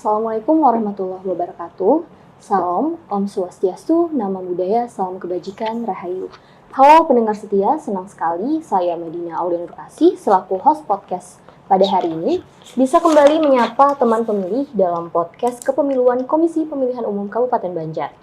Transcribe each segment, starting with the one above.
Assalamualaikum warahmatullahi wabarakatuh. Salam, Om Swastiastu, Nama Budaya, Salam Kebajikan, Rahayu. Halo pendengar setia, senang sekali saya Medina Aulia Nurkasih selaku host podcast pada hari ini bisa kembali menyapa teman pemilih dalam podcast Kepemiluan Komisi Pemilihan Umum Kabupaten Banjar.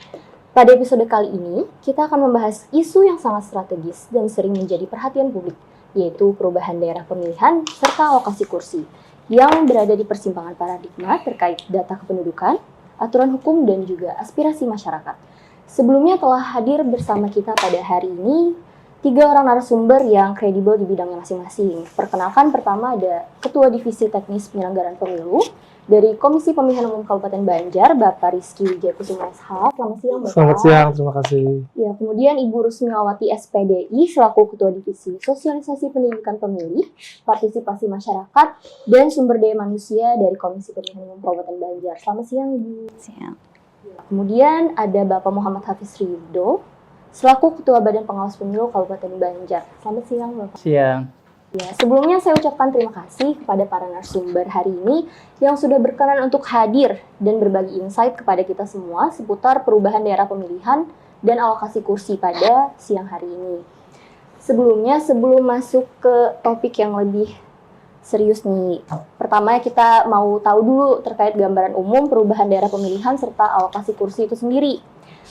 Pada episode kali ini, kita akan membahas isu yang sangat strategis dan sering menjadi perhatian publik, yaitu perubahan daerah pemilihan serta alokasi kursi yang berada di persimpangan paradigma terkait data kependudukan, aturan hukum, dan juga aspirasi masyarakat. Sebelumnya telah hadir bersama kita pada hari ini 3 orang narasumber yang kredibel di bidangnya masing-masing. Perkenalkan, pertama ada Ketua Divisi Teknis Penyelenggaraan Pemilu dari Komisi Pemilihan Umum Kabupaten Banjar, Bapak Rizky Wijayakusuma SH. Selamat siang, Bapak. Selamat siang, terima kasih. Ya, kemudian Ibu Rusmiawati SPDI selaku Ketua Divisi Sosialisasi Pendidikan Pemilih, Partisipasi Masyarakat, dan Sumber Daya Manusia dari Komisi Pemilihan Umum Kabupaten Banjar. Selamat siang, Ibu. Siang. Ya, kemudian ada Bapak Muhammad Hafiz Ridho selaku Ketua Badan Pengawas Pemilu Kabupaten Banjar. Selamat siang, Bapak. Siang. Ya, sebelumnya saya ucapkan terima kasih kepada para narasumber hari ini yang sudah berkenan untuk hadir dan berbagi insight kepada kita semua seputar perubahan daerah pemilihan dan alokasi kursi pada siang hari ini. Sebelumnya, sebelum masuk ke topik yang lebih serius nih, pertama kita mau tahu dulu terkait gambaran umum perubahan daerah pemilihan serta alokasi kursi itu sendiri.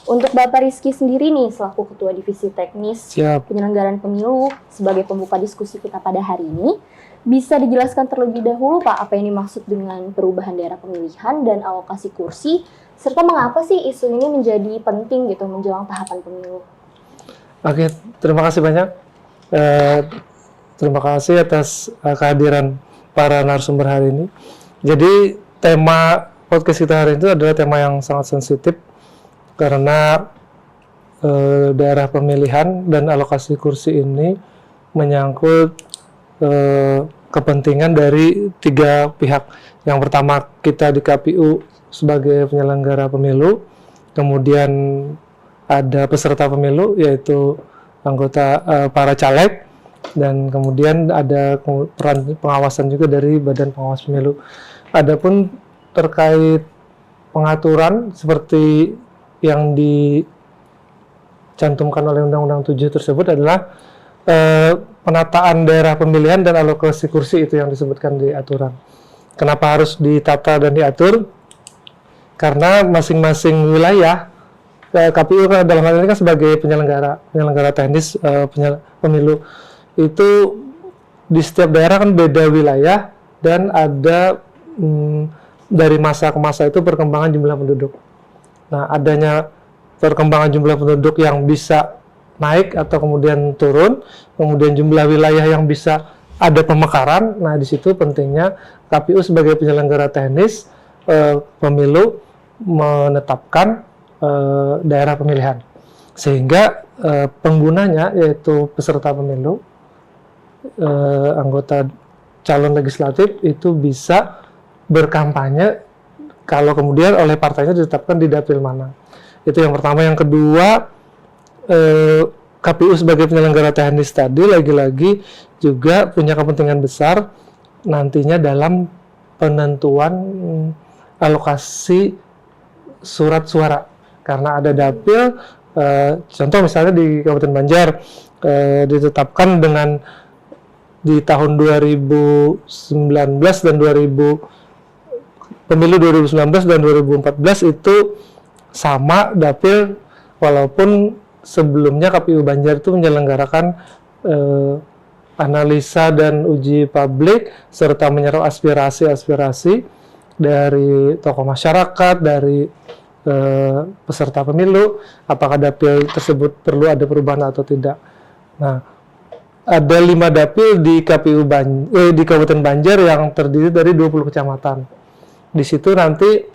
Untuk Bapak Rizky sendiri nih, selaku Ketua Divisi Teknis Penyelenggaraan Pemilu, sebagai pembuka diskusi kita pada hari ini, bisa dijelaskan terlebih dahulu Pak, apa yang dimaksud dengan perubahan daerah pemilihan dan alokasi kursi, serta mengapa sih isu ini menjadi penting gitu menjelang tahapan pemilu? Oke, terima kasih banyak. Terima kasih atas kehadiran para narasumber hari ini. Jadi tema podcast kita hari ini adalah tema yang sangat sensitif, karena daerah pemilihan dan alokasi kursi ini menyangkut kepentingan dari 3 pihak. Yang pertama, kita di KPU sebagai penyelenggara pemilu, kemudian ada peserta pemilu yaitu anggota para caleg, dan kemudian ada peran pengawasan juga dari Badan Pengawas Pemilu. Adapun terkait pengaturan seperti yang dicantumkan oleh Undang-Undang 7 tersebut adalah penataan daerah pemilihan dan alokasi kursi, itu yang disebutkan di aturan. Kenapa harus ditata dan diatur? Karena masing-masing wilayah, KPU dalam hal ini kan sebagai penyelenggara teknis pemilu, itu di setiap daerah kan beda wilayah, dan ada dari masa ke masa itu perkembangan jumlah penduduk. Nah, adanya perkembangan jumlah penduduk yang bisa naik atau kemudian turun, kemudian jumlah wilayah yang bisa ada pemekaran. Nah, di situ pentingnya KPU sebagai penyelenggara teknis pemilu menetapkan daerah pemilihan, sehingga penggunanya yaitu peserta pemilu, anggota calon legislatif itu bisa berkampanye kalau kemudian oleh partainya ditetapkan di dapil mana. Itu yang pertama. Yang kedua, KPU sebagai penyelenggara teknis tadi lagi-lagi juga punya kepentingan besar nantinya dalam penentuan alokasi surat suara. Karena ada dapil, contoh misalnya di Kabupaten Banjar, ditetapkan dengan di tahun 2019 dan pemilu 2019 dan 2014 itu sama dapil, walaupun sebelumnya KPU Banjar itu menyelenggarakan analisa dan uji publik serta menyerap aspirasi dari tokoh masyarakat, dari peserta pemilu, apakah dapil tersebut perlu ada perubahan atau tidak. Nah, ada 5 dapil di di Kabupaten Banjar yang terdiri dari 20 kecamatan. Di situ nanti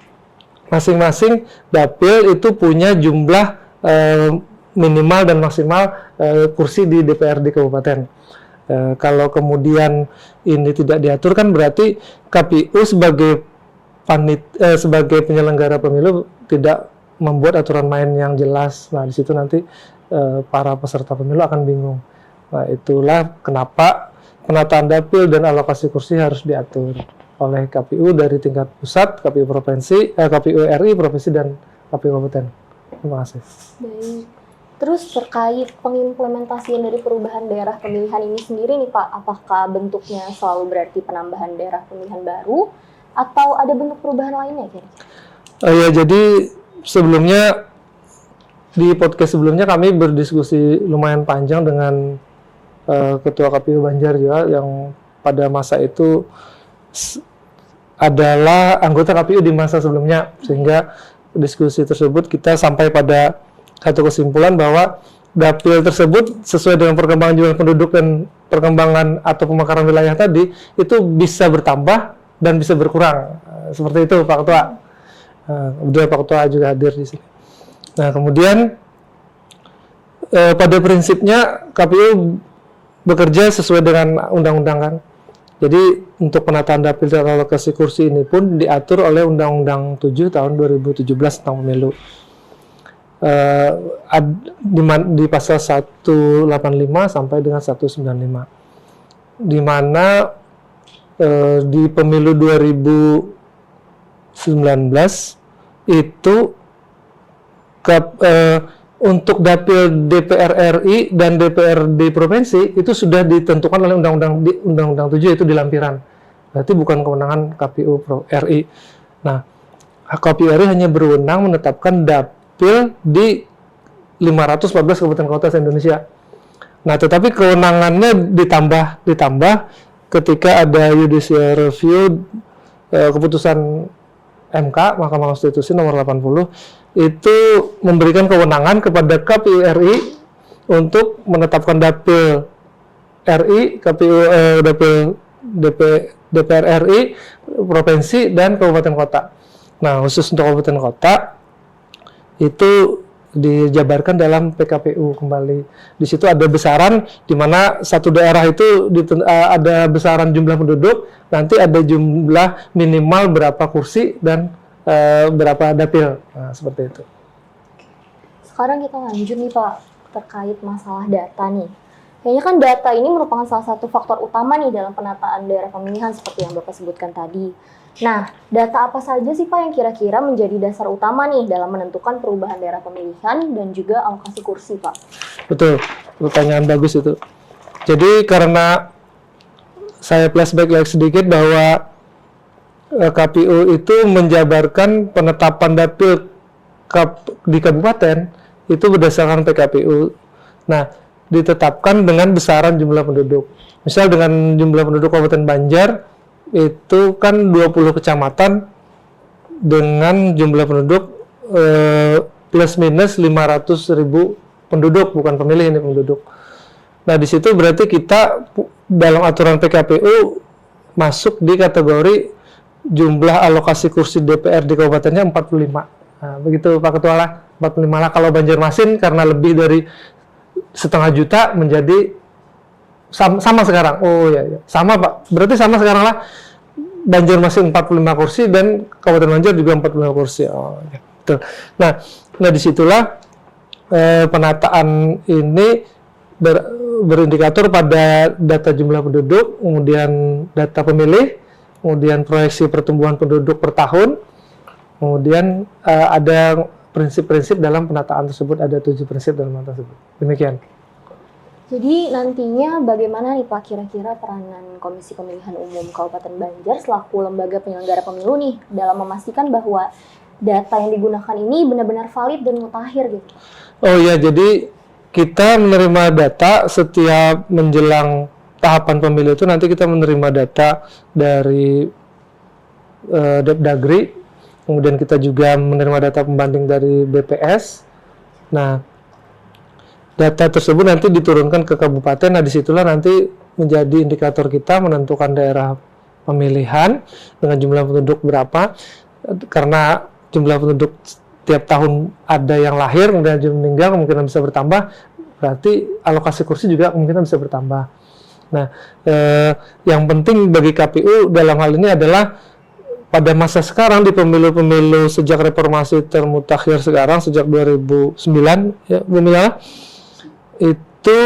masing-masing dapil itu punya jumlah minimal dan maksimal kursi di DPRD kabupaten. Kalau kemudian ini tidak diatur, kan berarti KPU sebagai penyelenggara pemilu tidak membuat aturan main yang jelas. Nah, di situ nanti para peserta pemilu akan bingung. Nah, itulah kenapa penataan dapil dan alokasi kursi harus diatur. oleh KPU dari tingkat pusat, KPU provinsi, KPU RI, provinsi dan KPU kabupaten. Terima kasih. Baik. Terus terkait pengimplementasian dari perubahan daerah pemilihan ini sendiri nih Pak, apakah bentuknya selalu berarti penambahan daerah pemilihan baru atau ada bentuk perubahan lainnya kira-kira? Ya, jadi sebelumnya di podcast sebelumnya kami berdiskusi lumayan panjang dengan Ketua KPU Banjar juga yang pada masa itu adalah anggota KPU di masa sebelumnya, sehingga diskusi tersebut kita sampai pada satu kesimpulan bahwa dapil tersebut sesuai dengan perkembangan jumlah penduduk dan perkembangan atau pemekaran wilayah tadi itu bisa bertambah dan bisa berkurang. Seperti itu Pak Ketua. Kemudian Pak Ketua juga hadir di sini. Nah, kemudian pada prinsipnya KPU bekerja sesuai dengan undang-undang kan. Jadi untuk penataan dapil dan alokasi kursi ini pun diatur oleh Undang-Undang 7 tahun 2017 tentang pemilu. Di pasal 185 sampai dengan 195, di mana di pemilu 2019 itu untuk dapil DPR RI dan DPRD provinsi itu sudah ditentukan oleh Undang-Undang 7, itu di lampiran. Berarti bukan kewenangan KPU RI. Nah, KPU RI hanya berwenang menetapkan dapil di 514 kabupaten kota se-Indonesia. Nah, tetapi kewenangannya ditambah ketika ada judicial review keputusan MK, Mahkamah Konstitusi nomor 80, itu memberikan kewenangan kepada KPU RI untuk menetapkan dapil RI, DPR RI, provinsi, dan kabupaten kota. Nah, khusus untuk kabupaten kota, itu dijabarkan dalam PKPU kembali. Di situ ada besaran, di mana satu daerah itu ada besaran jumlah penduduk, nanti ada jumlah minimal berapa kursi dan berapa dapil. Nah, seperti itu. Sekarang kita lanjut nih Pak, terkait masalah data nih. Kayaknya kan data ini merupakan salah satu faktor utama nih dalam penataan daerah pemilihan seperti yang Bapak sebutkan tadi. Nah, data apa saja sih Pak yang kira-kira menjadi dasar utama nih dalam menentukan perubahan daerah pemilihan dan juga alokasi kursi Pak? Betul, pertanyaan bagus itu. Jadi karena saya flashback lagi sedikit bahwa KPU itu menjabarkan penetapan dapil di kabupaten itu berdasarkan PKPU. Nah, ditetapkan dengan besaran jumlah penduduk. Misal dengan jumlah penduduk Kabupaten Banjar itu kan 20 kecamatan dengan jumlah penduduk plus minus 500.000 penduduk, bukan pemilih ini penduduk. Nah, di situ berarti kita dalam aturan PKPU masuk di kategori jumlah alokasi kursi DPR di kabupatennya 45. Nah, begitu Pak Ketua lah, 45 lah. Kalau Banjarmasin karena lebih dari 500.000 menjadi sama sekarang. Oh ya, sama Pak. Berarti sama sekarang lah. Banjarmasin 45 kursi dan Kabupaten Banjar juga 45 kursi. Oh, ya. Betul. Nah, disitulah penataan ini berindikator pada data jumlah penduduk, kemudian data pemilih, kemudian proyeksi pertumbuhan penduduk per tahun, kemudian ada prinsip-prinsip dalam penataan tersebut, ada 7 prinsip dalam penataan tersebut. Demikian. Jadi nantinya bagaimana nih Pak kira-kira peranan Komisi Pemilihan Umum Kabupaten Banjar selaku lembaga penyelenggara pemilu nih dalam memastikan bahwa data yang digunakan ini benar-benar valid dan mutakhir gitu? Oh ya, jadi kita menerima data setiap menjelang tahapan pemilu itu, nanti kita menerima data dari Depdagri, kemudian kita juga menerima data pembanding dari BPS. Nah, data tersebut nanti diturunkan ke kabupaten. Nah, disitulah nanti menjadi indikator kita menentukan daerah pemilihan dengan jumlah penduduk berapa. Karena jumlah penduduk tiap tahun ada yang lahir, kemudian ada yang meninggal, kemungkinan bisa bertambah. Berarti alokasi kursi juga kemungkinan bisa bertambah. Nah, yang penting bagi KPU dalam hal ini adalah pada masa sekarang di pemilu-pemilu sejak reformasi termutakhir sekarang, sejak 2009, ya Bu Mila, itu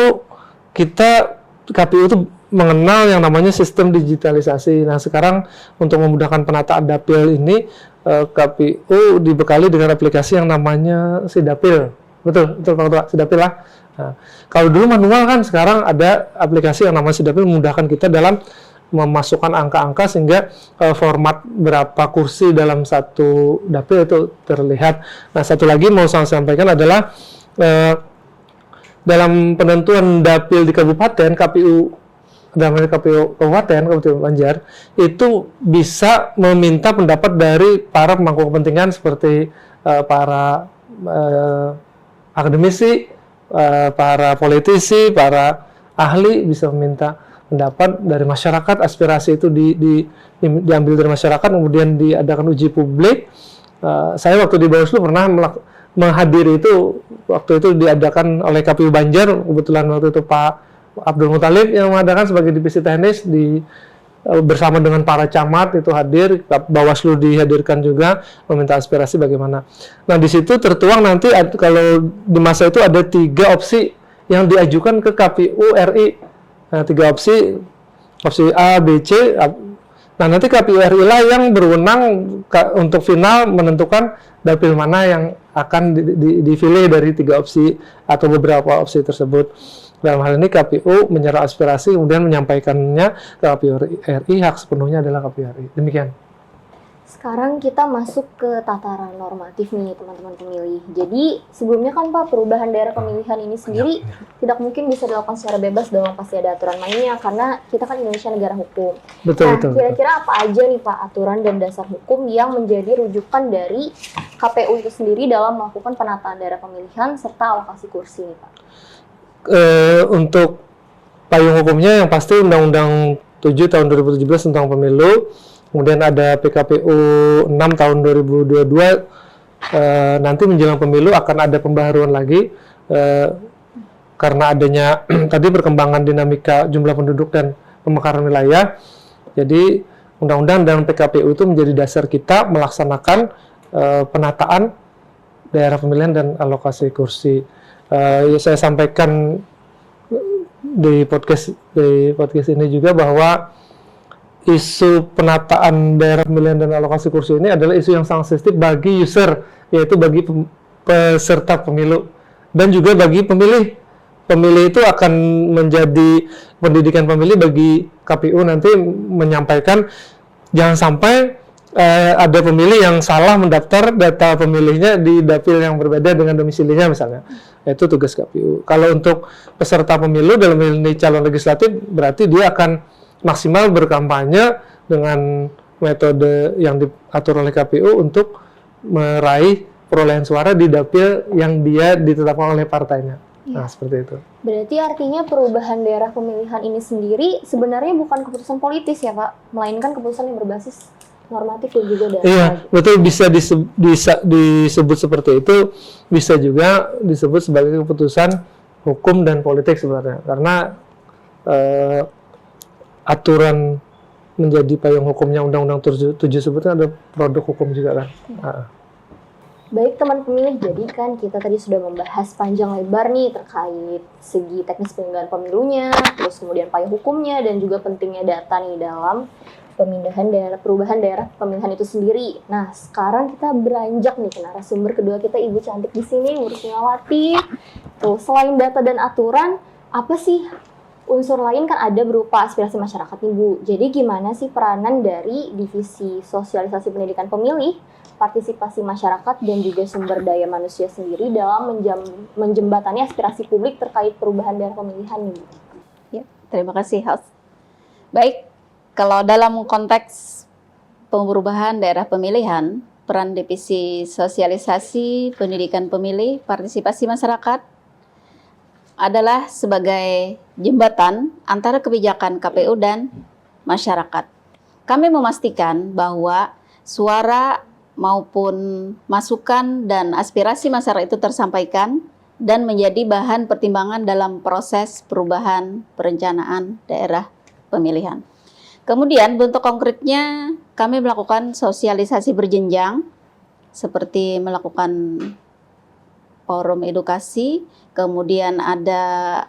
kita KPU itu mengenal yang namanya sistem digitalisasi. Nah, sekarang untuk memudahkan penataan dapil ini, KPU dibekali dengan aplikasi yang namanya Sidapil. Betul Pak Ketua, Sidapil lah. Nah, kalau dulu manual kan, sekarang ada aplikasi yang namanya Sidapil memudahkan kita dalam memasukkan angka-angka sehingga format berapa kursi dalam satu dapil itu terlihat. Nah, satu lagi mau saya sampaikan adalah dalam penentuan dapil di kabupaten, dalam KPU Kabupaten Banjar itu bisa meminta pendapat dari para pemangku kepentingan seperti para akademisi, para politisi, para ahli, bisa meminta pendapat dari masyarakat. Aspirasi itu diambil dari masyarakat, kemudian diadakan uji publik. Saya waktu di Bawaslu pernah menghadiri itu, waktu itu diadakan oleh KPU Banjar, kebetulan waktu itu Pak Abdul Muthalib yang mengadakan sebagai divisi teknis bersama dengan para camat itu hadir, Bawaslu dihadirkan juga meminta aspirasi bagaimana. Nah, di situ tertuang nanti kalau di masa itu ada 3 opsi yang diajukan ke KPU RI. Nah, 3 opsi A, B, C. Nah, nanti KPU RI lah yang berwenang untuk final menentukan dapil mana yang akan dipilih dari 3 opsi atau beberapa opsi tersebut. Dalam hal ini KPU menyerap aspirasi kemudian menyampaikannya ke KPU RI, hak sepenuhnya adalah KPU RI. Demikian. Sekarang kita masuk ke tataran normatif nih teman-teman pemilih. Jadi sebelumnya kan Pak, perubahan daerah pemilihan ini sendiri tidak mungkin bisa dilakukan secara bebas dong, pasti ada aturan mainnya karena kita kan Indonesia negara hukum. Betul, nah, kira-kira apa aja nih Pak aturan dan dasar hukum yang menjadi rujukan dari KPU itu sendiri dalam melakukan penataan daerah pemilihan serta alokasi kursi nih Pak? Untuk payung hukumnya yang pasti Undang-Undang 7 tahun 2017 tentang pemilu, kemudian ada PKPU 6 tahun 2022, nanti menjelang pemilu akan ada pembaharuan lagi karena adanya tadi perkembangan dinamika jumlah penduduk dan pemekaran wilayah. Jadi Undang-Undang dan PKPU itu menjadi dasar kita melaksanakan penataan daerah pemilihan dan alokasi kursi. Saya sampaikan di podcast ini juga bahwa isu penataan daerah pemilihan dan alokasi kursi ini adalah isu yang sangat sensitif bagi user, yaitu bagi peserta pemilu dan juga bagi pemilih. Pemilih itu akan menjadi pendidikan pemilih bagi KPU nanti menyampaikan jangan sampai ada pemilih yang salah mendaftar data pemilihnya di dapil yang berbeda dengan domisilinya misalnya. Itu tugas KPU. Kalau untuk peserta pemilu dalam ini calon legislatif, berarti dia akan maksimal berkampanye dengan metode yang diatur oleh KPU untuk meraih perolehan suara di dapil yang dia ditetapkan oleh partainya. Nah, seperti itu. Berarti artinya perubahan daerah pemilihan ini sendiri sebenarnya bukan keputusan politis ya Pak, melainkan keputusan yang berbasis normatif dan juga dasar. Iya, betul, bisa disebut seperti itu, bisa juga disebut sebagai keputusan hukum dan politik sebenarnya, karena aturan menjadi payung hukumnya Undang-Undang 7 sebetulnya ada produk hukum juga kan. Baik teman pemilih, jadi kan kita tadi sudah membahas panjang lebar nih terkait segi teknis penyelenggaraan pemilunya, terus kemudian payung hukumnya dan juga pentingnya data nih dalam perubahan daerah pemilihan itu sendiri. Nah, sekarang kita beranjak nih ke narasumber kedua kita, Ibu cantik di sini, Bu Rusmiawati. Tuh, selain data dan aturan, apa sih unsur lain kan ada berupa aspirasi masyarakat nih Bu. Jadi gimana sih peranan dari divisi sosialisasi pendidikan pemilih, partisipasi masyarakat dan juga sumber daya manusia sendiri dalam menjembatani aspirasi publik terkait perubahan daerah pemilihan nih Bu? Ya, terima kasih host. Baik. Kalau dalam konteks perubahan daerah pemilihan, peran divisi sosialisasi pendidikan pemilih, partisipasi masyarakat adalah sebagai jembatan antara kebijakan KPU dan masyarakat. Kami memastikan bahwa suara maupun masukan dan aspirasi masyarakat itu tersampaikan dan menjadi bahan pertimbangan dalam proses perubahan perencanaan daerah pemilihan. Kemudian bentuk konkretnya kami melakukan sosialisasi berjenjang seperti melakukan forum edukasi, kemudian ada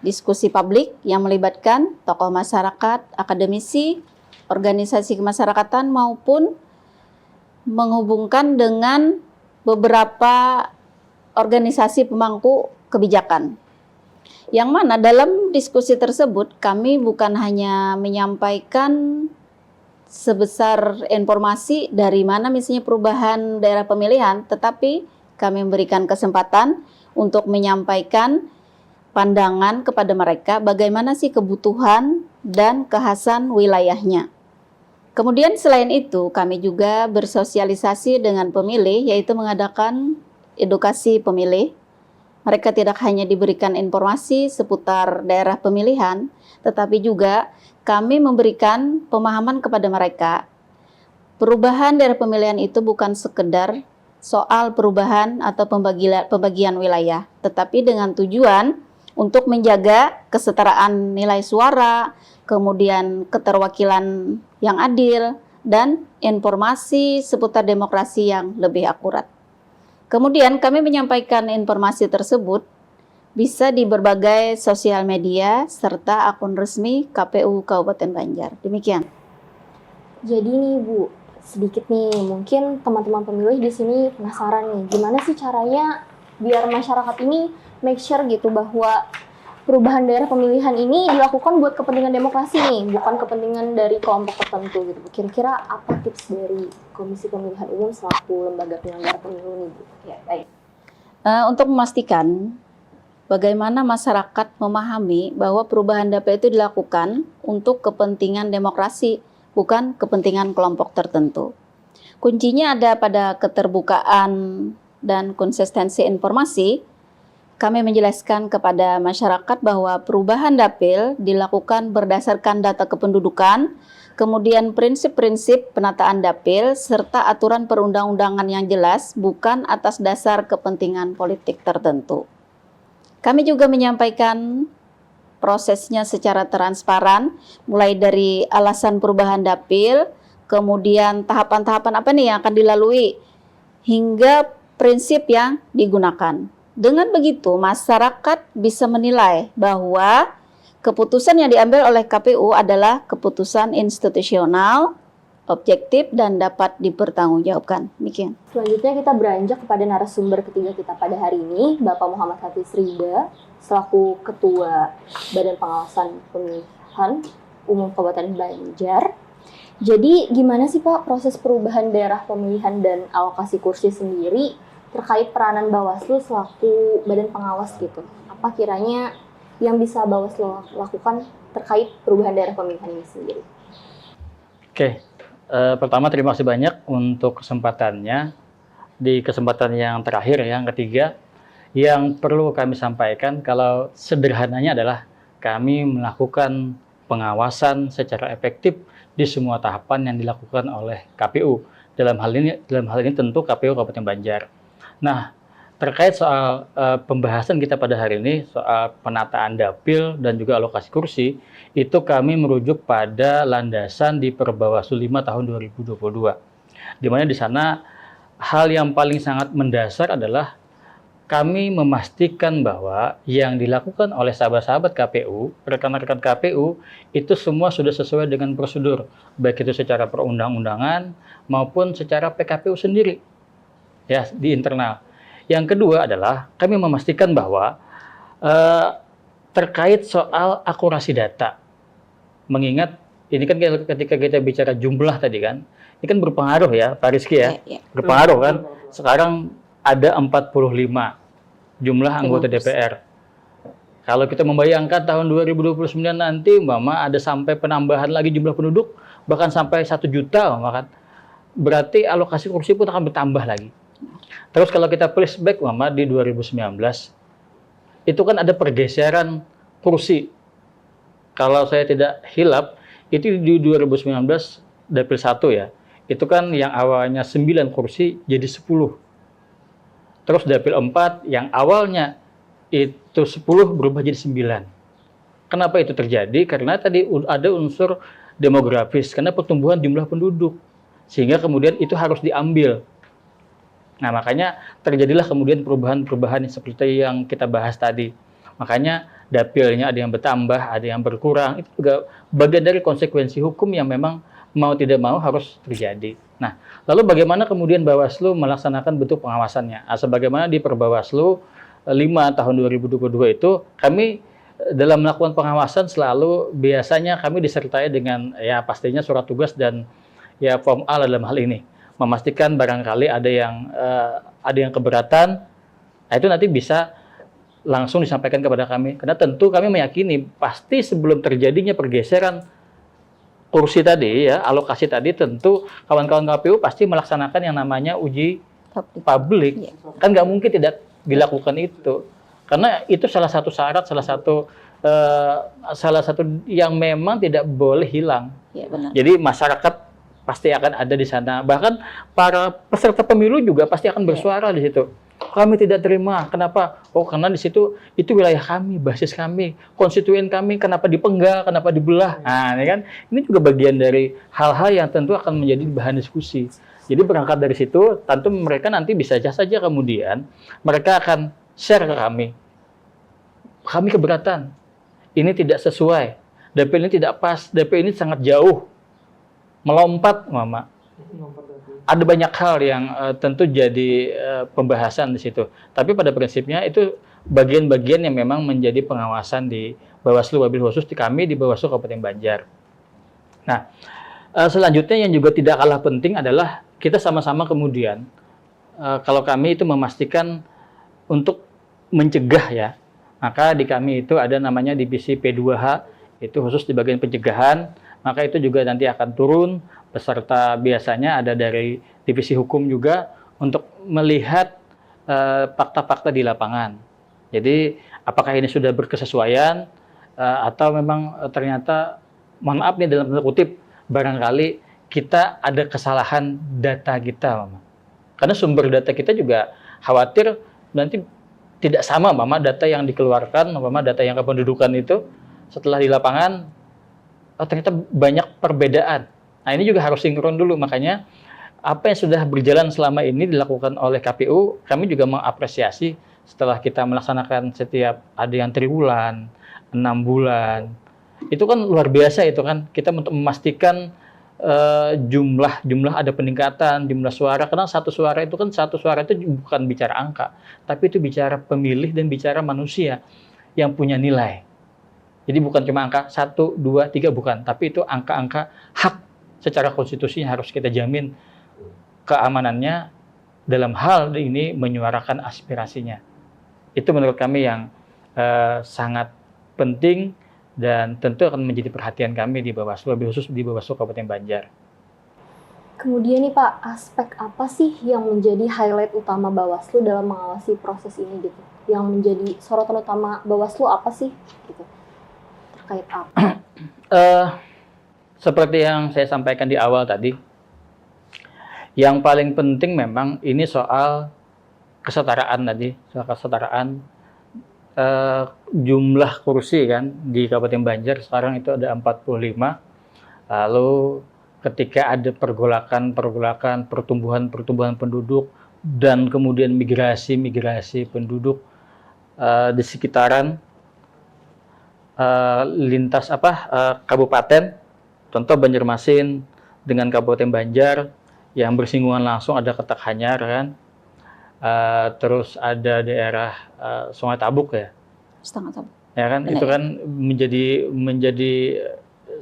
diskusi publik yang melibatkan tokoh masyarakat, akademisi, organisasi kemasyarakatan maupun menghubungkan dengan beberapa organisasi pemangku kebijakan. Yang mana dalam diskusi tersebut kami bukan hanya menyampaikan sebesar informasi dari mana misalnya perubahan daerah pemilihan, tetapi kami memberikan kesempatan untuk menyampaikan pandangan kepada mereka bagaimana sih kebutuhan dan kekhasan wilayahnya. Kemudian selain itu kami juga bersosialisasi dengan pemilih, yaitu mengadakan edukasi pemilih. Mereka tidak hanya diberikan informasi seputar daerah pemilihan, tetapi juga kami memberikan pemahaman kepada mereka. Perubahan daerah pemilihan itu bukan sekedar soal perubahan atau pembagian wilayah, tetapi dengan tujuan untuk menjaga kesetaraan nilai suara, kemudian keterwakilan yang adil, dan informasi seputar demokrasi yang lebih akurat. Kemudian kami menyampaikan informasi tersebut bisa di berbagai sosial media serta akun resmi KPU Kabupaten Banjar. Demikian. Jadi nih Bu, sedikit nih, mungkin teman-teman pemilih di sini penasaran nih, gimana sih caranya biar masyarakat ini make sure gitu bahwa perubahan daerah pemilihan ini dilakukan buat kepentingan demokrasi nih, bukan kepentingan dari kelompok tertentu gitu. Kira-kira apa tips dari Komisi Pemilihan Umum selaku lembaga penyelenggara pemilu nih Bu? Ya, baik. Untuk memastikan bagaimana masyarakat memahami bahwa perubahan dapil itu dilakukan untuk kepentingan demokrasi, bukan kepentingan kelompok tertentu. Kuncinya ada pada keterbukaan dan konsistensi informasi. Kami menjelaskan kepada masyarakat bahwa perubahan dapil dilakukan berdasarkan data kependudukan, kemudian prinsip-prinsip penataan dapil, serta aturan perundang-undangan yang jelas, bukan atas dasar kepentingan politik tertentu. Kami juga menyampaikan prosesnya secara transparan, mulai dari alasan perubahan dapil, kemudian tahapan-tahapan apa nih yang akan dilalui, hingga prinsip yang digunakan. Dengan begitu, masyarakat bisa menilai bahwa keputusan yang diambil oleh KPU adalah keputusan institusional, objektif, dan dapat dipertanggungjawabkan. Demikian. Selanjutnya kita beranjak kepada narasumber ketiga kita pada hari ini, Bapak Muhammad Hafiz Ridha, selaku Ketua Badan Pengawasan Pemilihan Umum Kabupaten Banjar. Jadi gimana sih Pak proses perubahan daerah pemilihan dan alokasi kursi sendiri terkait peranan Bawaslu selaku badan pengawas gitu? Apa kiranya yang bisa Bawaslu lakukan terkait perubahan daerah pemilihan ini sendiri? Oke. Pertama terima kasih banyak untuk kesempatannya. Di kesempatan yang terakhir, yang ketiga, yang perlu kami sampaikan kalau sederhananya adalah kami melakukan pengawasan secara efektif di semua tahapan yang dilakukan oleh KPU. Dalam hal ini tentu KPU Kabupaten Banjar. Nah, terkait soal pembahasan kita pada hari ini soal penataan dapil dan juga alokasi kursi, itu kami merujuk pada landasan di Perbawaslu 5 tahun 2022. Di mana di sana hal yang paling sangat mendasar adalah kami memastikan bahwa yang dilakukan oleh sahabat-sahabat KPU, rekan-rekan KPU, itu semua sudah sesuai dengan prosedur, baik itu secara perundang-undangan maupun secara PKPU sendiri, ya, di internal. Yang kedua adalah kami memastikan bahwa terkait soal akurasi data, mengingat ini kan ketika kita bicara jumlah tadi kan, ini kan berpengaruh ya Pak Rizky ya, berpengaruh kan. Sekarang ada 45 jumlah anggota DPR. Kalau kita membayangkan tahun 2029 nanti, ada sampai penambahan lagi jumlah penduduk, bahkan sampai 1 juta, kan, berarti alokasi kursi pun akan bertambah lagi. Terus kalau kita flashback di 2019, itu kan ada pergeseran kursi. Kalau saya tidak hilap, itu di 2019 dapil 1 ya, itu kan yang awalnya 9 kursi jadi 10. Terus dapil 4 yang awalnya itu 10 berubah jadi 9. Kenapa itu terjadi? Karena tadi ada unsur demografis, karena pertumbuhan jumlah penduduk. Sehingga kemudian itu harus diambil. Nah, makanya terjadilah kemudian perubahan-perubahan seperti yang kita bahas tadi. Makanya dapilnya ada yang bertambah, ada yang berkurang. Itu juga bagian dari konsekuensi hukum yang memang mau tidak mau harus terjadi. Nah, lalu bagaimana kemudian Bawaslu melaksanakan bentuk pengawasannya? Sebagaimana di Perbawaslu 5 tahun 2022 itu, kami dalam melakukan pengawasan selalu biasanya kami disertai dengan ya pastinya surat tugas dan ya form A dalam hal ini. Memastikan barangkali ada yang keberatan, itu nanti bisa langsung disampaikan kepada kami. Karena tentu kami meyakini pasti sebelum terjadinya pergeseran kursi tadi ya, alokasi tadi, tentu kawan-kawan KPU pasti melaksanakan yang namanya uji publik. Kan nggak mungkin tidak dilakukan itu. Karena itu salah satu syarat, salah satu yang memang tidak boleh hilang. Ya, benar. Jadi masyarakat pasti akan ada di sana. Bahkan para peserta pemilu juga pasti akan bersuara di situ. Kami tidak terima. Kenapa? Oh, karena di situ itu wilayah kami, basis kami, konstituen kami. Kenapa dipenggal? Kenapa dibelah? Nah, ini kan ini juga bagian dari hal-hal yang tentu akan menjadi bahan diskusi. Jadi berangkat dari situ, tentu mereka nanti bisa saja kemudian mereka akan share ke kami. Kami keberatan. Ini tidak sesuai. DP ini tidak pas. DP ini sangat jauh. Melompat, Mama. Ada banyak hal yang tentu jadi pembahasan di situ. Tapi pada prinsipnya itu bagian-bagian yang memang menjadi pengawasan di Bawaslu wabil khusus di kami di Bawaslu Kabupaten Banjar. Nah, selanjutnya yang juga tidak kalah penting adalah kita sama-sama kemudian kalau kami itu memastikan untuk mencegah ya. Maka di kami itu ada namanya divisi P2H, itu khusus di bagian pencegahan. Maka itu juga nanti akan turun beserta biasanya ada dari divisi hukum juga untuk melihat fakta-fakta di lapangan. Jadi apakah ini sudah berkesesuaian atau memang ternyata mohon maaf nih dalam tanda kutip barangkali kita ada kesalahan data kita, Mama. Karena sumber data kita juga khawatir nanti tidak sama, Mama, data yang dikeluarkan, Mama, data yang kependudukan itu setelah di lapangan ternyata banyak perbedaan. Nah, ini juga harus sinkron dulu. Makanya apa yang sudah berjalan selama ini dilakukan oleh KPU, kami juga mengapresiasi setelah kita melaksanakan setiap ada yang triwulan, 6 bulan. Itu kan luar biasa itu kan. Kita untuk memastikan jumlah ada peningkatan, jumlah suara. Karena satu suara itu bukan bicara angka, tapi itu bicara pemilih dan bicara manusia yang punya nilai. Jadi bukan cuma angka 1, 2, 3, bukan. Tapi itu angka-angka hak secara konstitusi yang harus kita jamin keamanannya dalam hal ini menyuarakan aspirasinya. Itu menurut kami yang sangat penting dan tentu akan menjadi perhatian kami di Bawaslu, lebih khusus di Bawaslu Kabupaten Banjar. Kemudian nih Pak, aspek apa sih yang menjadi highlight utama Bawaslu dalam mengawasi proses ini gitu? Yang menjadi sorotan utama Bawaslu apa sih? Gitu. Terkait apa? Seperti yang saya sampaikan di awal tadi, yang paling penting memang ini soal kesetaraan tadi, soal kesetaraan jumlah kursi kan di Kabupaten Banjar sekarang itu ada 45. Lalu ketika ada pergolakan, pertumbuhan penduduk dan kemudian migrasi penduduk di sekitaran lintas kabupaten, contoh Banjarmasin dengan Kabupaten Banjar yang bersinggungan langsung ada Ketak-Hanyar kan, terus ada daerah Sungai Tabuk ya, Setengah Tabuk. Ya kan, itu kan menjadi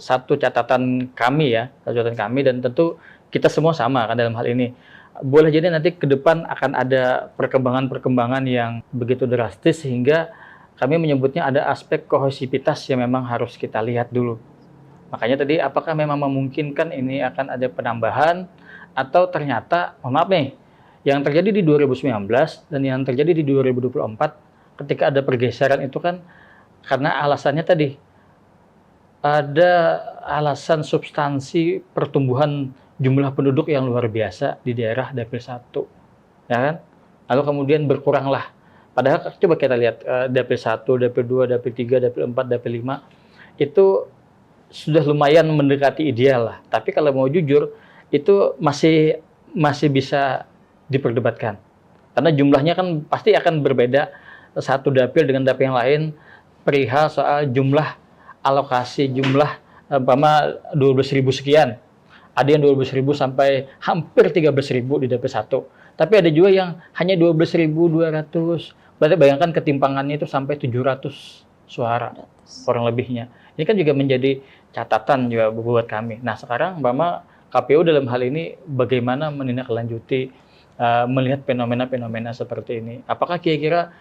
satu catatan kami ya, dan tentu kita semua sama kan dalam hal ini. Boleh jadi nanti ke depan akan ada perkembangan yang begitu drastis sehingga kami menyebutnya ada aspek kohesivitas yang memang harus kita lihat dulu. Makanya tadi apakah memang memungkinkan ini akan ada penambahan atau ternyata, mohon maaf nih, yang terjadi di 2019 dan yang terjadi di 2024 ketika ada pergeseran itu kan karena alasannya tadi ada alasan substansi pertumbuhan jumlah penduduk yang luar biasa di daerah Dapil 1, ya kan? Lalu kemudian berkuranglah. Padahal coba kita lihat Dapil 1, Dapil 2, Dapil 3, Dapil 4, Dapil 5 itu sudah lumayan mendekati ideal lah. Tapi kalau mau jujur itu masih bisa diperdebatkan. Karena jumlahnya kan pasti akan berbeda satu dapil dengan dapil yang lain. perihal soal jumlah alokasi, jumlah umpama 12.000 sekian. Ada yang 12.000 sampai hampir 13.000 di DP1. Tapi ada juga yang hanya 12.200. Berarti bayangkan ketimpangannya itu sampai 700 suara kurang lebihnya. Ini kan juga menjadi catatan juga buat kami. Nah sekarang umpama KPU dalam hal ini bagaimana menindaklanjuti melihat fenomena-fenomena seperti ini. Apakah kira-kira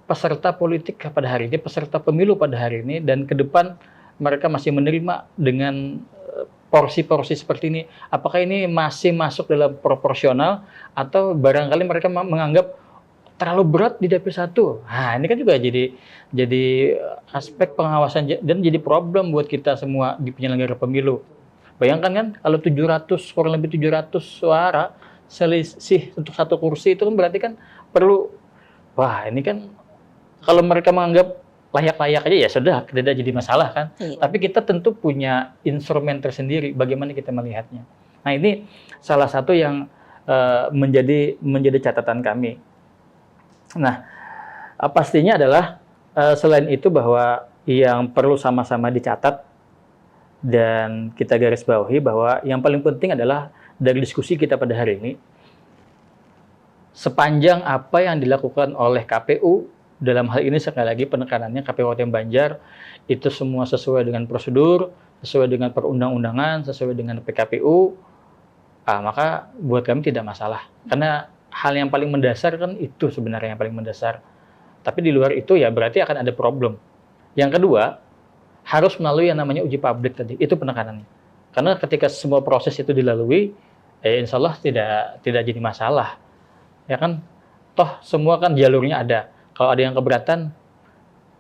peserta politik pada hari ini, peserta pemilu pada hari ini, dan ke depan mereka masih menerima dengan porsi-porsi seperti ini? Apakah ini masih masuk dalam proporsional atau barangkali mereka menganggap terlalu berat di DP1? Nah, ini kan juga jadi aspek pengawasan dan jadi problem buat kita semua di penyelenggara pemilu. Bayangkan kan kalau 700, kurang lebih 700 suara selisih untuk satu kursi itu kan berarti kan perlu, wah ini kan kalau mereka menganggap layak-layak aja ya sudah, tidak jadi masalah kan. Iya. Tapi kita tentu punya instrumen tersendiri bagaimana kita melihatnya. Nah ini salah satu yang menjadi catatan kami. Nah pastinya adalah selain itu bahwa yang perlu sama-sama dicatat dan kita garis bawahi bahwa yang paling penting adalah dari diskusi kita pada hari ini, sepanjang apa yang dilakukan oleh KPU, dalam hal ini sekali lagi penekanannya KPU Kabupaten Banjar, itu semua sesuai dengan prosedur, sesuai dengan perundang-undangan, sesuai dengan PKPU, maka buat kami tidak masalah. Karena hal yang paling mendasar kan itu sebenarnya yang paling mendasar. Tapi di luar itu ya berarti akan ada problem. Yang kedua, harus melalui yang namanya uji publik tadi, itu penekanannya. Karena ketika semua proses itu dilalui, insya Allah tidak jadi masalah. Ya kan, toh semua kan jalurnya ada. Kalau ada yang keberatan,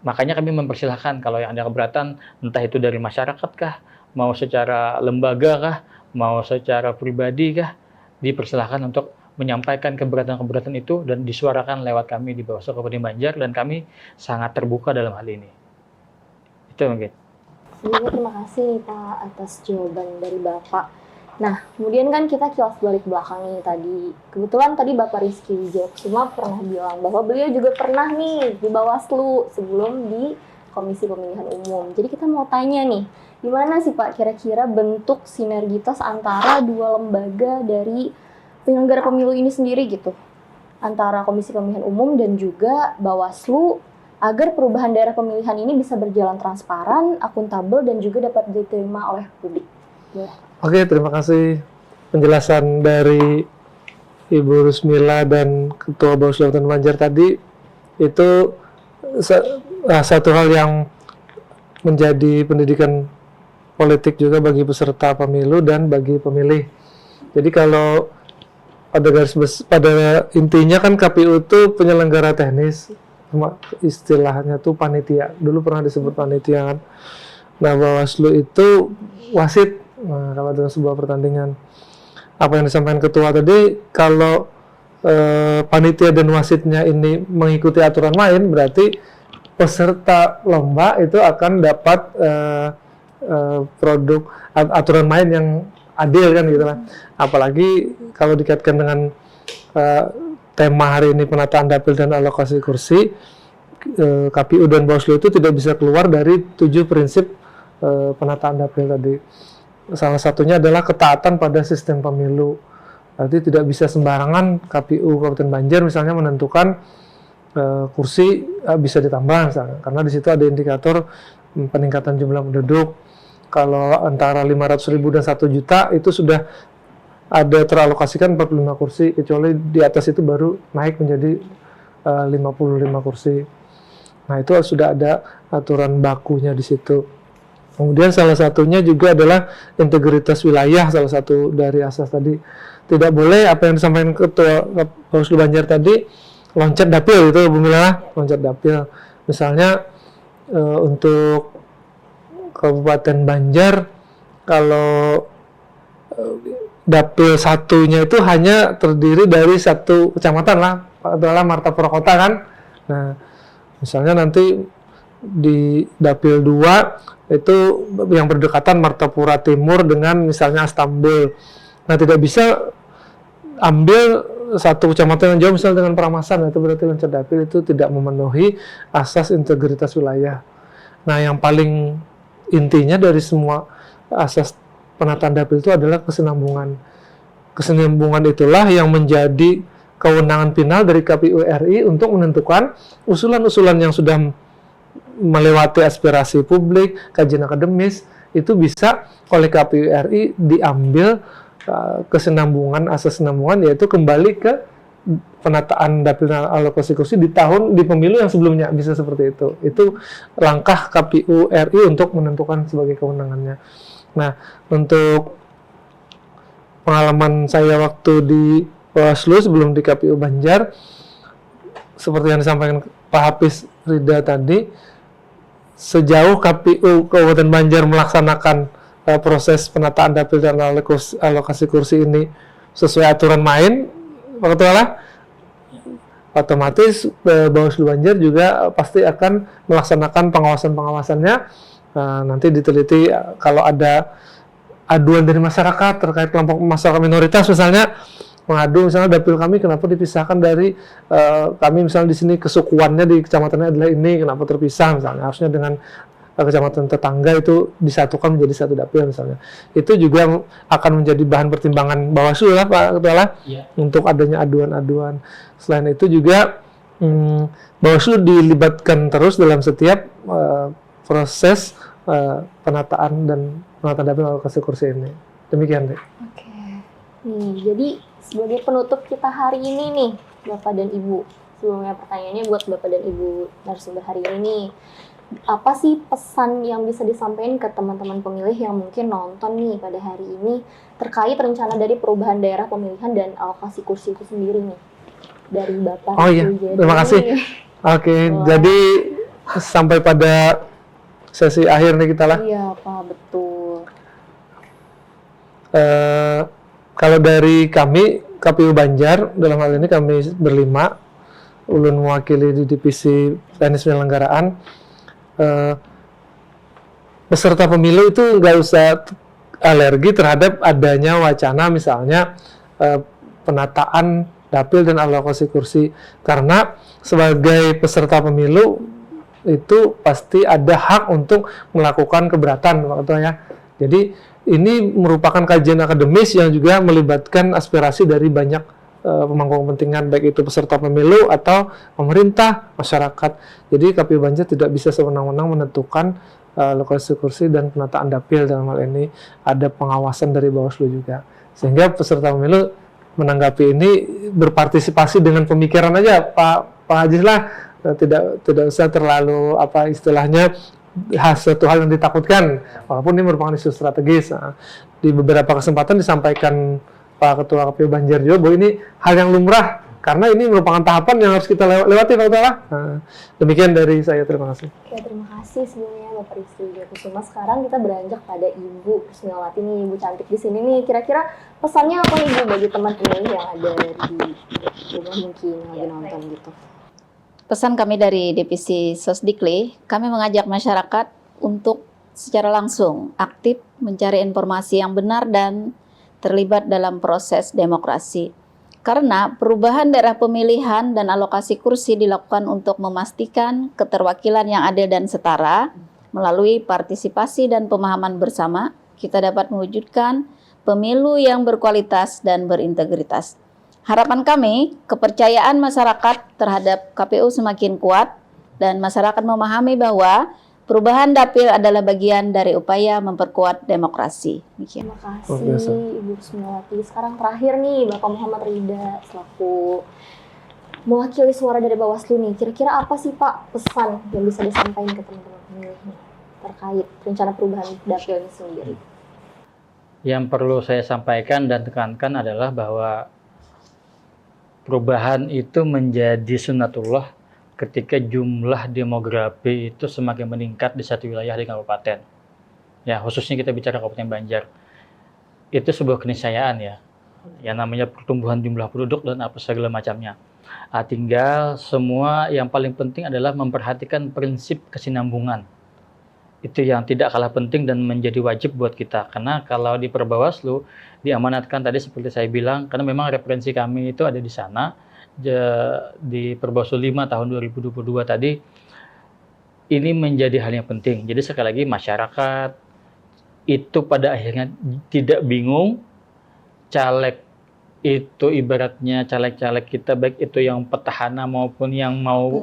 makanya kami mempersilahkan kalau yang ada keberatan, entah itu dari masyarakat kah, mau secara lembaga kah, mau secara pribadi kah, dipersilahkan untuk menyampaikan keberatan-keberatan itu dan disuarakan lewat kami di Bawaslu Kabupaten Banjar, dan kami sangat terbuka dalam hal ini. Itu mungkin. Sebelumnya terima kasih nih Pak atas jawaban dari Bapak. Nah, kemudian kan kita kilas balik belakang nih tadi. Kebetulan tadi Bapak Rizky Wijayakusuma pernah bilang bahwa beliau juga pernah nih di Bawaslu sebelum di Komisi Pemilihan Umum. Jadi kita mau tanya nih, gimana sih Pak kira-kira bentuk sinergitas antara dua lembaga dari penyelenggara pemilu ini sendiri gitu? Antara Komisi Pemilihan Umum dan juga Bawaslu, agar perubahan daerah pemilihan ini bisa berjalan transparan, akuntabel, dan juga dapat diterima oleh publik. Ya. Oke, terima kasih penjelasan dari Ibu Rusmila dan Ketua Bawaslu Kabupaten Banjar tadi. Itu satu hal yang menjadi pendidikan politik juga bagi peserta pemilu dan bagi pemilih. Jadi kalau pada intinya kan KPU itu penyelenggara teknis, istilahnya tuh panitia. Dulu pernah disebut panitia kan. Nah, Bawaslu itu wasit. Nah, kalau dalam sebuah pertandingan, apa yang disampaikan ketua tadi, kalau panitia dan wasitnya ini mengikuti aturan main, berarti peserta lomba itu akan dapat produk aturan main yang adil kan gitu lah. Apalagi kalau dikaitkan dengan tema hari ini penataan dapil dan alokasi kursi, KPU dan Bawaslu itu tidak bisa keluar dari 7 prinsip penataan dapil tadi. Salah satunya adalah ketaatan pada sistem pemilu. Berarti tidak bisa sembarangan KPU Kabupaten Banjar misalnya menentukan kursi bisa ditambah misalnya, karena di situ ada indikator peningkatan jumlah penduduk. Kalau antara 500.000 dan 1 juta itu sudah ada teralokasikan 45 kursi, kecuali di atas itu baru naik menjadi 55 kursi. Nah, itu sudah ada aturan bakunya di situ. Kemudian salah satunya juga adalah integritas wilayah, salah satu dari asas tadi. Tidak boleh apa yang disampaikan Ketua Bawaslu Banjar tadi, loncat dapil itu, Bu Mila, loncat dapil. Misalnya untuk Kabupaten Banjar, kalau dapil satunya itu hanya terdiri dari 1 kecamatan lah, adalah Martapura Kota kan. Nah, misalnya nanti di dapil 2 itu yang berdekatan Martapura Timur dengan misalnya Astambul. Nah, tidak bisa ambil 1 kecamatan yang jauh misalnya dengan Peramasan, itu berarti loncat dapil itu tidak memenuhi asas integritas wilayah. Nah, yang paling intinya dari semua asas penataan dapil itu adalah kesinambungan. Kesinambungan itulah yang menjadi kewenangan final dari KPU RI untuk menentukan usulan-usulan yang sudah melewati aspirasi publik, kajian akademis, itu bisa oleh KPU RI diambil kesinambungan, asas kesinambungan, yaitu kembali ke penataan dapil dan alokasi kursi di pemilu yang sebelumnya, bisa seperti itu. Itu langkah KPU RI untuk menentukan sebagai kewenangannya. Nah, untuk pengalaman saya waktu di Bawaslu sebelum di KPU Banjar, seperti yang disampaikan Pak Hafiz Rida tadi, sejauh KPU Kabupaten Banjar melaksanakan proses penataan dapil dan alokasi kursi ini sesuai aturan main, Pak Ketua, otomatis Bawaslu Banjar juga pasti akan melaksanakan pengawasan-pengawasannya. Nanti diteliti kalau ada aduan dari masyarakat terkait kelompok masyarakat minoritas, misalnya mengadu misalnya dapil kami kenapa dipisahkan dari kami misalnya di sini kesukuannya di kecamatannya adalah ini, kenapa terpisah misalnya, harusnya dengan kecamatan tetangga itu disatukan menjadi satu dapil misalnya. Itu juga akan menjadi bahan pertimbangan Bawaslu lah Pak Ketua untuk adanya aduan-aduan. Selain itu juga Bawaslu dilibatkan terus dalam setiap proses penataan dapil alokasi kursi ini. Demikian deh. Oke. Nih, jadi sebagai penutup kita hari ini nih, Bapak dan Ibu. Sebelumnya pertanyaannya buat Bapak dan Ibu narasumber hari ini nih. Apa sih pesan yang bisa disampaikan ke teman-teman pemilih yang mungkin nonton nih pada hari ini terkait rencana dari perubahan daerah pemilihan dan alokasi kursi itu sendiri nih? Dari Bapak. Oh iya, terima kasih. Oke, jadi sampai pada sesi akhir nih kita lah. Iya Pak, betul. Kalau dari kami, KPU Banjar, dalam hal ini kami berlima, ulun mewakili di divisi teknis penyelenggaraan, peserta pemilu itu nggak usah alergi terhadap adanya wacana misalnya penataan dapil dan alokasi kursi, karena sebagai peserta pemilu itu pasti ada hak untuk melakukan keberatan, Pak Ketua ya. Jadi ini merupakan kajian akademis yang juga melibatkan aspirasi dari banyak pemangku kepentingan, baik itu peserta pemilu atau pemerintah, masyarakat. Jadi KPU Banjar tidak bisa sewenang-wenang menentukan alokasi kursi dan penataan dapil. Dalam hal ini ada pengawasan dari Bawaslu juga. Sehingga peserta pemilu menanggapi ini berpartisipasi dengan pemikiran aja, Pak Haji lah, tidak usah terlalu apa istilahnya satu hal yang ditakutkan, walaupun ini merupakan isu strategis. Nah, di beberapa kesempatan disampaikan Pak Ketua KPU Banjar juga bahwa ini hal yang lumrah karena ini merupakan tahapan yang harus kita lewati, Pak Ketua. Nah, demikian dari saya, terima kasih. Oke, terima kasih sebelumnya Bapak Rizky Kusuma. Sekarang kita beranjak pada Ibu Kusmiawati nih, Ibu cantik di sini nih. Kira-kira pesannya apa nih Bu bagi teman pemilih yang ada di rumah mungkin lagi nonton gitu? Pesan kami dari Divisi Sosdikli, kami mengajak masyarakat untuk secara langsung aktif mencari informasi yang benar dan terlibat dalam proses demokrasi. Karena perubahan daerah pemilihan dan alokasi kursi dilakukan untuk memastikan keterwakilan yang adil dan setara. Melalui partisipasi dan pemahaman bersama, kita dapat mewujudkan pemilu yang berkualitas dan berintegritas. Harapan kami, kepercayaan masyarakat terhadap KPU semakin kuat dan masyarakat memahami bahwa perubahan dapil adalah bagian dari upaya memperkuat demokrasi. Terima kasih Ibu Kusmiawati. Sekarang terakhir nih Bapak Muhammad Rida selaku mewakili suara dari Bawaslu nih. Kira-kira apa sih Pak pesan yang bisa disampaikan ke teman-teman pemilih terkait rencana perubahan dapil ini sendiri? Yang perlu saya sampaikan dan tekankan adalah bahwa perubahan itu menjadi sunnatullah ketika jumlah demografi itu semakin meningkat di satu wilayah di kabupaten. Ya, khususnya kita bicara Kabupaten Banjar. Itu sebuah keniscayaan ya. Yang namanya pertumbuhan jumlah penduduk dan apa segala macamnya. Tinggal semua yang paling penting adalah memperhatikan prinsip kesinambungan. Itu yang tidak kalah penting dan menjadi wajib buat kita. Karena kalau di Perbawaslu diamanatkan tadi seperti saya bilang, karena memang referensi kami itu ada di sana, di Perbawaslu 5 tahun 2022 tadi, ini menjadi hal yang penting. Jadi sekali lagi masyarakat itu pada akhirnya tidak bingung, caleg itu ibaratnya caleg-caleg kita baik itu yang petahana maupun yang mau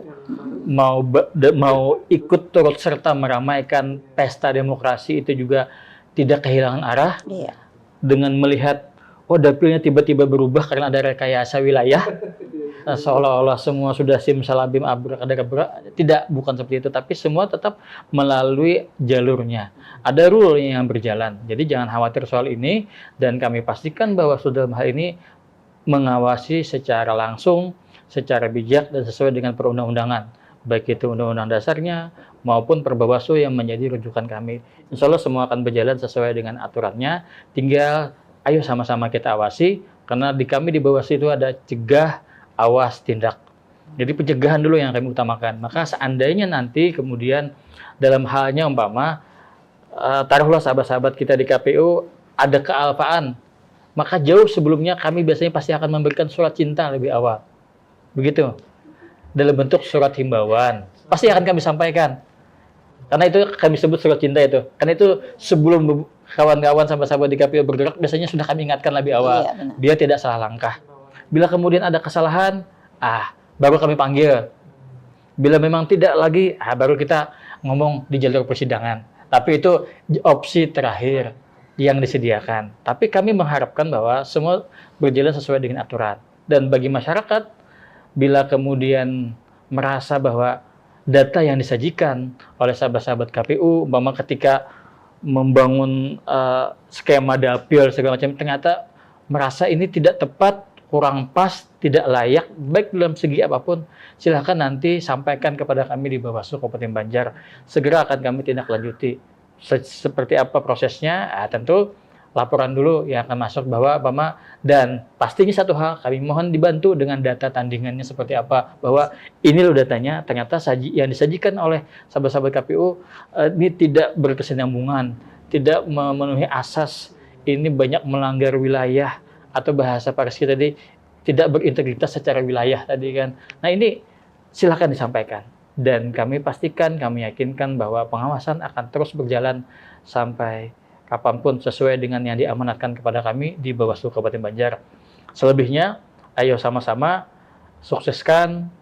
ikut turut serta meramaikan pesta demokrasi itu juga tidak kehilangan arah. Iya. Dengan melihat dapilnya tiba-tiba berubah karena ada rekayasa wilayah. Seolah-olah semua sudah simsalabim abrakadabra. Tidak, bukan seperti itu, tapi semua tetap melalui jalurnya. Ada rule yang berjalan. Jadi jangan khawatir soal ini, dan kami pastikan bahwa sudah hal ini mengawasi secara langsung, secara bijak dan sesuai dengan perundang-undangan. Baik itu undang-undang dasarnya maupun Perbawaslu yang menjadi rujukan kami. Insya Allah semua akan berjalan sesuai dengan aturannya. Tinggal ayo sama-sama kita awasi, karena di kami di Bawaslu itu ada cegah, awas, tindak. Jadi pencegahan dulu yang kami utamakan. Maka seandainya nanti kemudian dalam halnya umpama taruhlah sahabat-sahabat kita di KPU ada kealpaan, maka jauh sebelumnya kami biasanya pasti akan memberikan surat cinta lebih awal. Begitu. Dalam bentuk surat himbauan. Pasti akan kami sampaikan. Karena itu kami sebut surat cinta itu. Karena itu sebelum kawan-kawan sahabat-sahabat di KPU bergerak biasanya sudah kami ingatkan lebih awal. Iya, biar tidak salah langkah. Bila kemudian ada kesalahan, baru kami panggil. Bila memang tidak lagi, baru kita ngomong di jalur persidangan. Tapi itu opsi terakhir yang disediakan. Tapi kami mengharapkan bahwa semua berjalan sesuai dengan aturan. Dan bagi masyarakat, bila kemudian merasa bahwa data yang disajikan oleh sahabat-sahabat KPU, umpama ketika membangun skema dapil segala macam, ternyata merasa ini tidak tepat, kurang pas, tidak layak, baik dalam segi apapun, silahkan nanti sampaikan kepada kami di Bawaslu Kabupaten Banjar. Segera akan kami tindak lanjuti. Seperti apa prosesnya, tentu laporan dulu yang akan masuk bahwa dan pastinya satu hal, kami mohon dibantu dengan data tandingannya seperti apa, bahwa ini loh datanya, ternyata yang disajikan oleh sahabat-sahabat KPU ini tidak berkesinambungan, tidak memenuhi asas, ini banyak melanggar wilayah, atau bahasa Paris kita tadi tidak berintegritas secara wilayah tadi kan. Nah ini silakan disampaikan, dan kami pastikan, kami yakinkan bahwa pengawasan akan terus berjalan sampai kapanpun sesuai dengan yang diamanatkan kepada kami di Bawaslu Kabupaten Banjar. Selebihnya, ayo sama-sama sukseskan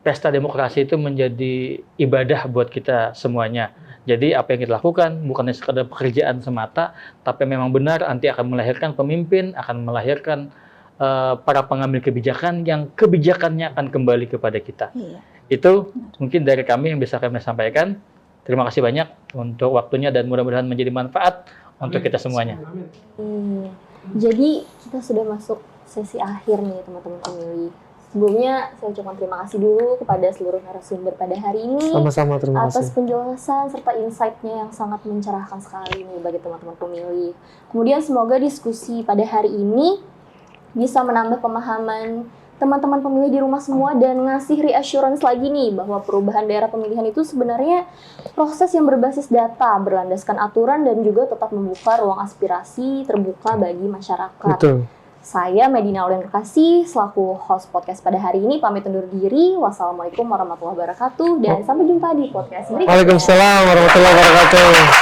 pesta demokrasi itu menjadi ibadah buat kita semuanya. Jadi apa yang kita lakukan bukannya sekedar pekerjaan semata, tapi memang benar nanti akan melahirkan pemimpin, akan melahirkan para pengambil kebijakan yang kebijakannya akan kembali kepada kita. Iya. Itu mungkin dari kami yang bisa kami sampaikan. Terima kasih banyak untuk waktunya dan mudah-mudahan menjadi manfaat untuk kita semuanya. Jadi kita sudah masuk sesi akhir nih teman-teman pemilih. Sebelumnya saya ucapkan terima kasih dulu kepada seluruh narasumber pada hari ini. Sama-sama, terima atas kasih. penjelasan serta insight-nya yang sangat mencerahkan sekali nih bagi teman-teman pemilih. Kemudian semoga diskusi pada hari ini bisa menambah pemahaman teman-teman pemilih di rumah semua dan ngasih reassurance lagi nih bahwa perubahan daerah pemilihan itu sebenarnya proses yang berbasis data, berlandaskan aturan dan juga tetap membuka ruang aspirasi terbuka bagi masyarakat. Betul. Saya Medina Aulia Nurkasih selaku host podcast pada hari ini pamit undur diri. Wassalamualaikum warahmatullahi wabarakatuh dan sampai jumpa di podcast berikutnya. Waalaikumsalam warahmatullahi wabarakatuh.